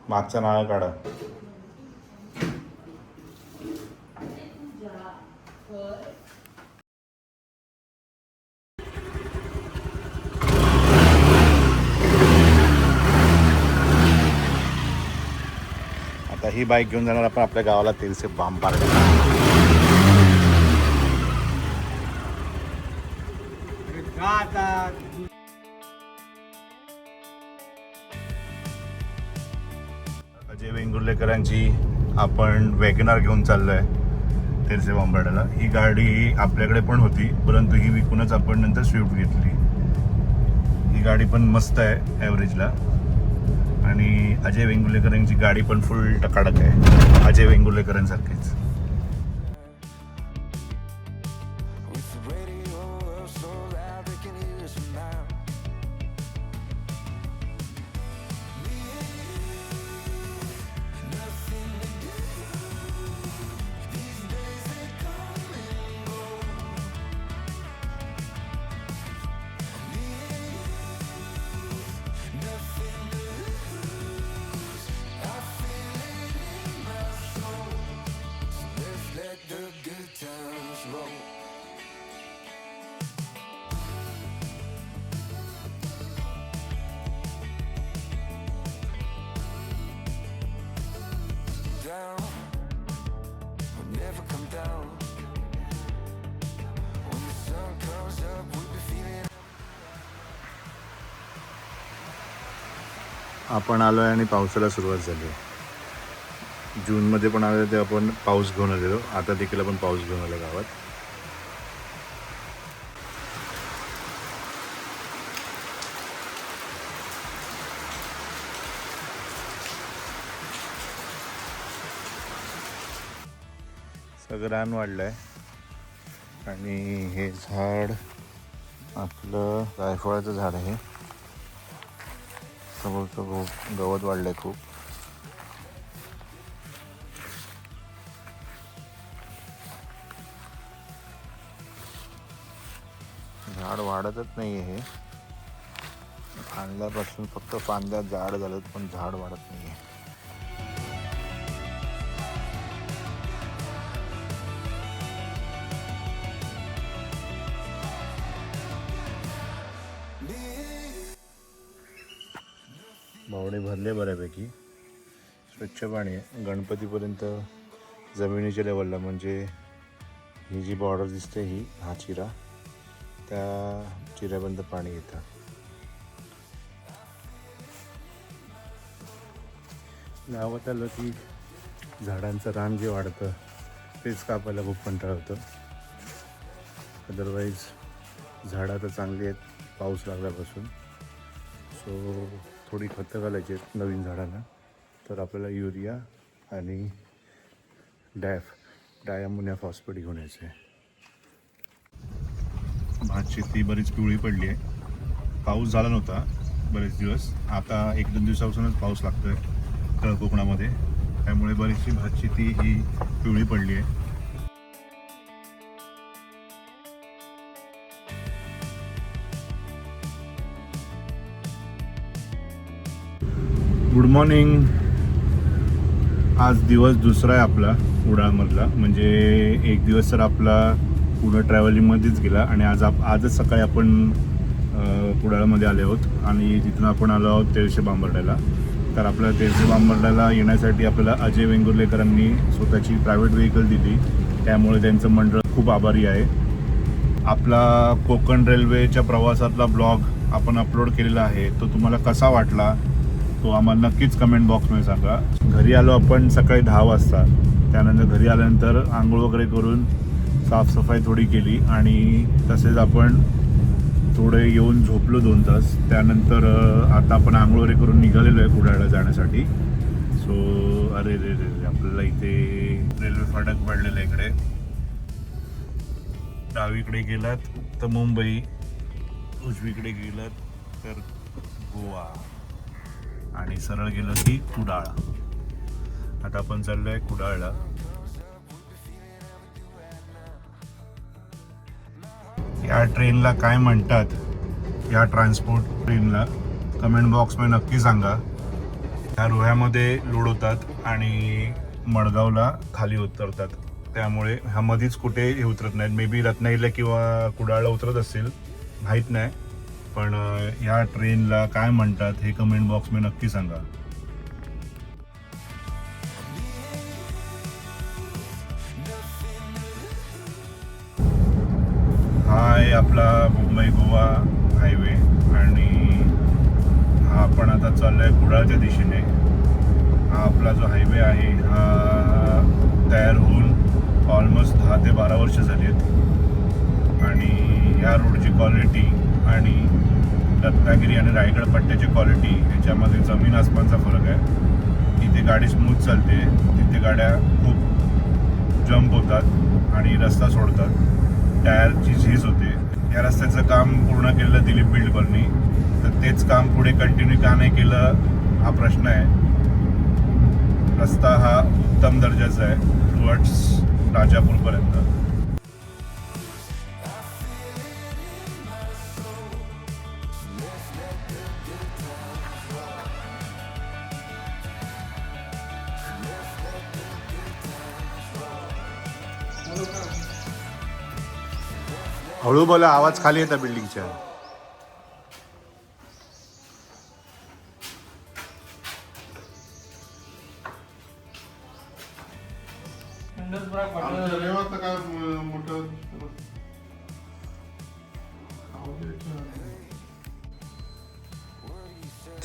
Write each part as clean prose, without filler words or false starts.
मागचा नारळ काढा. आता ही बाईक घेऊन जाणार आपण आपल्या गावाला तेलसे बांब पार्क. अजय वेंगुर्लेकरांची आपण वॅगनार घेऊन चाललोय तेलसे बांबाड्याला. ही गाडी आपल्याकडे पण होती, परंतु ही विकूनच आपण नंतर स्विफ्ट घेतली. ही गाडी पण मस्त आहे ॲव्हरेजला, आणि अजय वेंगुर्लेकरांची गाडी पण फुल टकाटक आहे, अजय वेंगुर्लेकरांसारखीच. आपण आलो आहे आणि पावसाला सुरुवात झाली. जूनमध्ये पण आलो ते आपण पाऊस घेऊन आलेलो, आता देखील आपण पाऊस घेऊन आलो गावात. सगळं रान वाढलं आहे, आणि हे झाड आपलं जायफळाचं झाड आहे. समोरचं गवत वाढलंय खूप. झाड वाढतच नाही आहे, आणल्यापासून फक्त फांद्या झाड झालेत, पण झाड वाढत नाही आहे. बावडे भरले बऱ्यापैकी, स्वच्छ पाणी आहे गणपतीपर्यंत जमिनीच्या लेवलला. म्हणजे ही जी बॉर्डर दिसते ही, हा चिरा, त्या चिऱ्यापर्यंत पाणी येतं. गावात आलं की झाडांचं रान जे वाढतं तेच कापायला खूप कंटाळा होतं. अदरवाईज झाडं तर चांगली आहेत पाऊस लागल्यापासून. सो थोडी खतं घालायची आहेत नवीन झाडांना. तर आपल्याला युरिया आणि डायअमोनियम फॉस्फेट घेऊन यायचं आहे. भात शेती बरीच पिवळी पडली आहे. पाऊस झाला नव्हता बरेच दिवस, आता 1-2 दिवसापासूनच पाऊस लागतोय तळ कोकणामध्ये, त्यामुळे बरीचशी भात शेती ही पिवळी पडली आहे. Good morning. आज दिवस दुसरा आहे आपला कुडाळमधला. म्हणजे एक दिवस तर आपला पुणे ट्रॅव्हलिंगमध्येच गेला, आणि आजच सकाळी आपण कुडाळमध्ये आले आहोत, आणि तिथून आपण आलो आहोत तेलसे बांबर्ड्याला. तर आपल्याला तेलसे बांबर्ड्याला येण्यासाठी आपल्याला अजय वेंगुर्लेकरांनी स्वतःची प्रायव्हेट व्हेकल दिली, त्यामुळे त्यांचं मंडळ खूप आभारी आहे. आपला कोकण रेल्वेच्या प्रवासातला ब्लॉग आपण अपलोड केलेला आहे, तो तुम्हाला कसा वाटला तो आम्हाला नक्कीच कमेंट बॉक्समध्ये सांगा. घरी आलो आपण सकाळी 10 वाजता. त्यानंतर घरी आल्यानंतर आंघोळ वगैरे करून साफसफाई थोडी केली, आणि तसेच आपण थोडे येऊन झोपलो 2 तास. त्यानंतर आता आपण आंघोळ वगैरे करून निघालेलो आहे कुडाळला जाण्यासाठी. सो अरे रे रे, आपल्याला इथे रेल्वे फाटक पडलेलं आहे. इकडे डावीकडे गेलात तर मुंबई, उजवीकडे गेलात तर गोवा, आणि सरळ गेलं की कुडाळ. आता आपण चाललो आहे कुडाळला. या ट्रेनला काय म्हणतात या ट्रान्सपोर्ट ट्रेनला? कमेंट बॉक्समध्ये नक्की सांगा. ह्या रोह्यामध्ये लोड होतात आणि मडगावला खाली उतरतात, त्यामुळे ह्यामध्येच कुठे हे उतरत नाहीत. मे बी रत्नागिरीला किंवा कुडाळला उतरत असतील, माहीत नाही. पण ह्या ट्रेनला काय म्हणतात हे कमेंट बॉक्समध्ये नक्की सांगा. हा आहे आपला मुंबई गोवा हायवे आणि हा आपण आता चाललो आहे कुडाळच्या दिशेने. हा आपला जो हायवे आहे हा तयार होऊन ऑलमोस्ट 10 ते 12 वर्ष झाली आहेत आणि या रोडची क्वालिटी आणि रत्नागिरी आणि रायगड पट्ट्याची क्वालिटी ह्याच्यामध्ये जमीन आसमानचा फरक आहे. इथे गाडी स्मूथ चालते, तिथे गाड्या खूप जंप होतात आणि रस्ता सोडतात, टायरची झीज होते. या रस्त्याचं काम पूर्ण केलं दिलीप बिल्ड कॉलनी, तर तेच काम पुढे कंटिन्यू का नाही केलं हा प्रश्न आहे. रस्ता हा उत्तम दर्जाचा आहे टुवर्ड्स राजापूरपर्यंत. हळू बोला, आवाज खाली येतात बिल्डिंगच्या.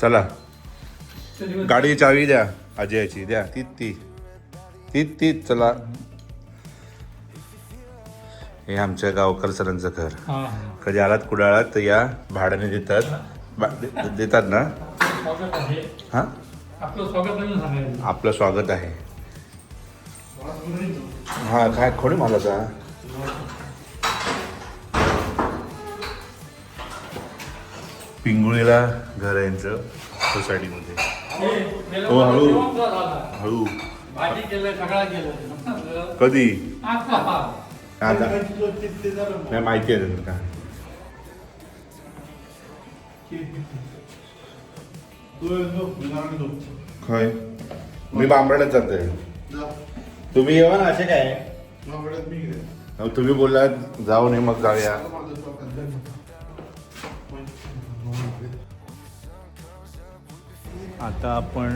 चला गाडी चावी द्या, अजयाची द्या. तीच चला. हे आमच्या गावकर सरांचं घर. कधी आलात कुडाळात तर या, भाड्याने देतात ना. हा, आपलं स्वागत आहे. हा काय खोडी मालाचा पिंगुळीला घर आहे यांचं सोसायटीमध्ये. हो हळू हळू. कधी आता नाही माहिती आहे का काय? मी बांबड्यात जातोय, तुम्ही येवा ना. असे काय तुम्ही बोललात जाऊ नये, मग जाऊया. आता आपण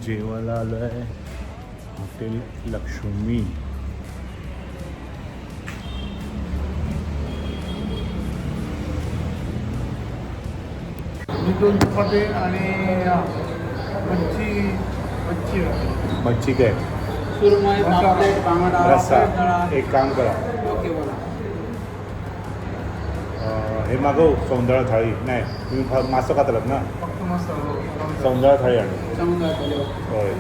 जेवायला आलो आहे हॉटेल लक्ष्मी. दोन चपाती आणि मच्छी काय सुरमई, पापलेट, बांगडा, रस्सा. एक काम करा, हे मागव सौंदळा थाळी. नाही तुम्ही मासं खातालात ना, सौंदळा थाळी आणू. होय,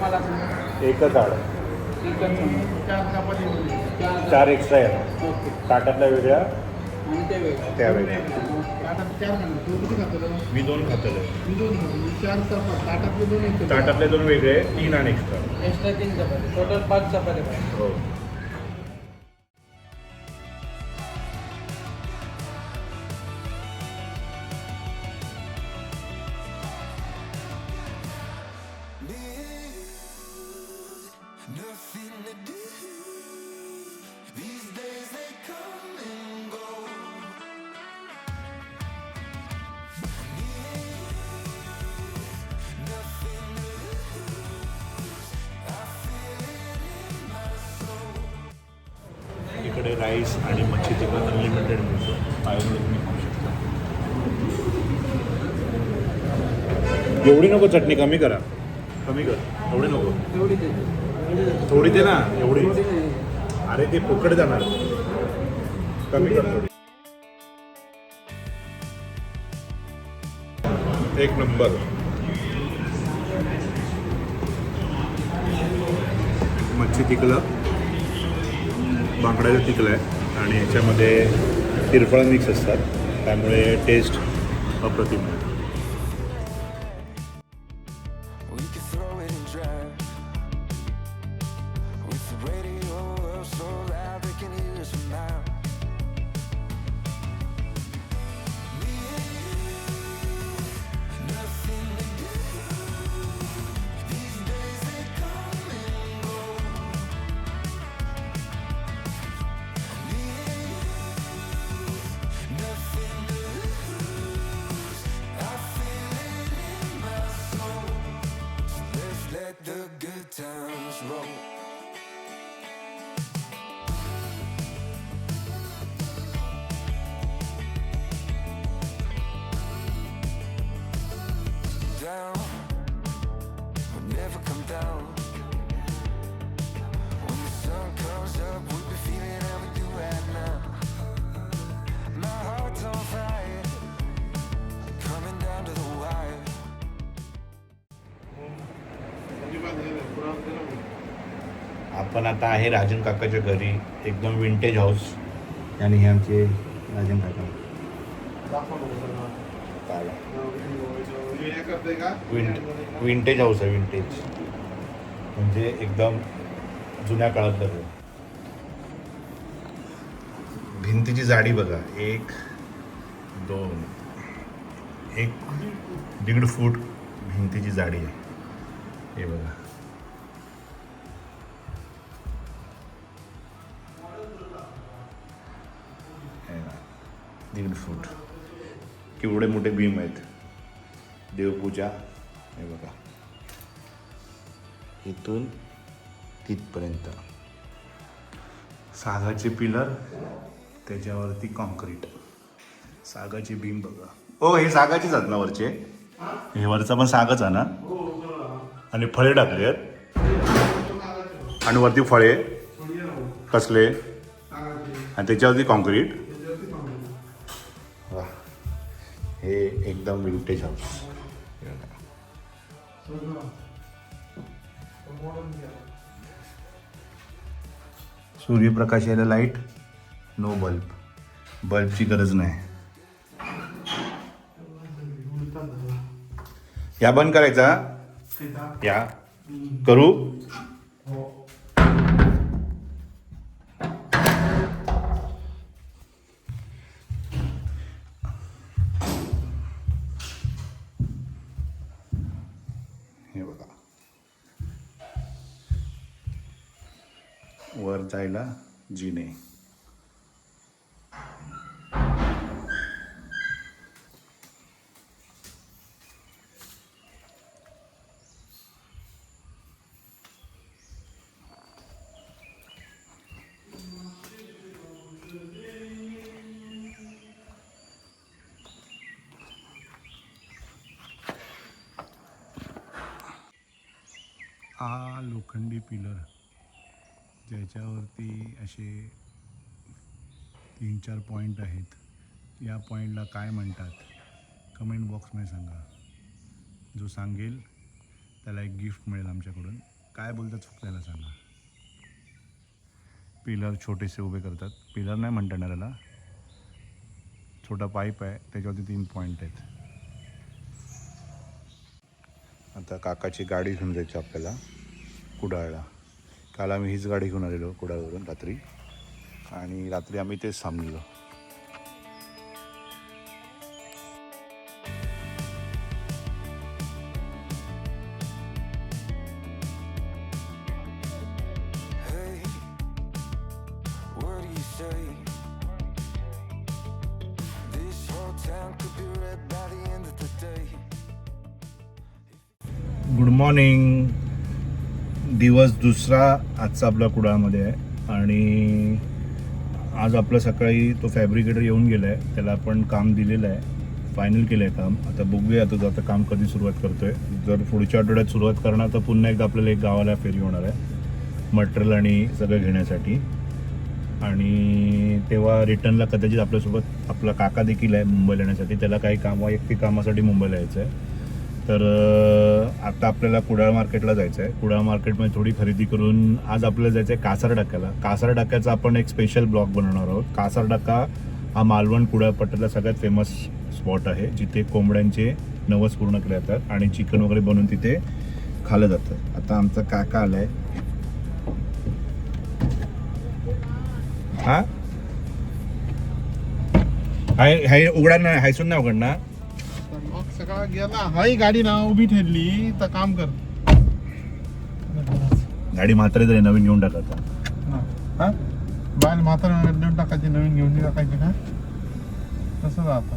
एकच आड. 4 एक्स्ट्रा आहे, ताटातल्या वेगळ्या त्या वेगळ्या. मी 2 खातलं. ताटातले 2 वेगळे, 3 आणि एक्स्ट्रा 3 चपाती. टोटल 5 चपाती. हो. इकडे राईस आणि मच्छी तिकडे अनलिमिटेड मिळतो. पाहिजे तुम्ही खाऊ शकता. एवढी नको चटणी, कमी करा. कमी कर, एवढी नको. थोडी दे ना. एवढी अरे ते फुकट जाणार, कमी कर थोडी. एक नंबर. मच्छी तिकलं, बांगड्याचं तिकलं आहे आणि ह्याच्यामध्ये तिरफळ मिक्स असतात, त्यामुळे टेस्ट अप्रतिम आहे. आपण आता आहे राजन काकाच्या घरी, एकदम विंटेज हाऊस. आणि हे आमचे राजन काका विंटेज हाऊस आहे. विंटेज म्हणजे एकदम जुन्या काळातलं घर. भिंतीची जाडी बघा, 1 2 1.5 फूट भिंतीची जाडी आहे. हे बघा, हे बघा, 1.5 फूट. केवढे मोठे बीम आहेत. देवपूजा, हे बघा, इथून तिथपर्यंत. सागाचे पिलर, त्याच्यावरती कॉन्क्रीट. सागाची बीम बघा. हो, हे सागाचीच आहेत ना वरचे? हे वरचा पण सागच आहे ना? आणि फळे टाकले आहेत. आणि वरती फळे कसले, आणि त्याच्यावरती कॉन्क्रीट. वा, हे एकदम विंटेज हाऊस. सूर्यप्रकाश यायला लाईट, नो बल्ब. बल्बची गरज नाही. या बंद करायचा. या करू. हे बघा, वर जायला जिने. हा लोखंडी पिलर, ज्याच्यावरती असे 3-4 पॉईंट आहेत. या पॉईंटला काय म्हणतात कमेंट बॉक्समध्ये सांगा. जो सांगेल त्याला एक गिफ्ट मिळेल आमच्याकडून. काय बोलतात चुकल्याला सांगा. पिलर छोटेसे उभे करतात. पिलर नाही म्हणता येणार याला, छोटा पाईप आहे, त्याच्यावरती 3 पॉईंट आहेत. आता काकाची गाडी घेऊन जायची आपल्याला कुडाळला. काल आम्ही हीच गाडी घेऊन आलेलो कुडाळवरून रात्री, आणि रात्री आम्ही तेच थांबलेलो. Good morning. दिवस दुसरा आजचा आपला कुडाळमध्ये आहे. आणि आज आपलं सकाळी तो फॅब्रिकेटर येऊन गेला आहे. त्याला आपण काम दिलेलं आहे, फायनल केलं आहे काम. आता बघूया आता काम कधी सुरुवात करतो आहे. जर पुढच्या आठवड्यात सुरुवात करणार तर पुन्हा एकदा आपल्याला एक गावाला फेरी होणार आहे मटेरियल आणि सगळं घेण्यासाठी. आणि तेव्हा रिटर्नला कदाचित आपल्यासोबत आपला काका देखील आहे मुंबईला येण्यासाठी. त्याला काही वैयक्तिक कामासाठी मुंबईला यायचं आहे. तर आता आपल्याला कुडाळ मार्केटला जायचं आहे. कुडाळ मार्केटमध्ये थोडी खरेदी करून आज आपल्याला जायचं आहे कासार डक्क्याला. कासार डक्क्याचा आपण एक स्पेशल ब्लॉग बनवणार आहोत. कासार डक्का हा मालवण कुडाळ पट्ट्यातला सगळ्यात फेमस स्पॉट आहे, जिथे कोंबड्यांचे नवस पूर्ण केले जातात आणि चिकन वगैरे बनवून तिथे खाल्लं जातं. आता आमचा काका आलाय. हा हाय उघडा नाही, हायसून नाही उघडणार. मग सकाळ गेला, हाही गाडी ना उभी ठेवली तर काम कर. गाडी म्हातारी तरी नवीन घेऊन टाकायचा. हा बाहेर म्हातारा देऊन टाकायची, नवीन घेऊन टाकायची का तसं आता.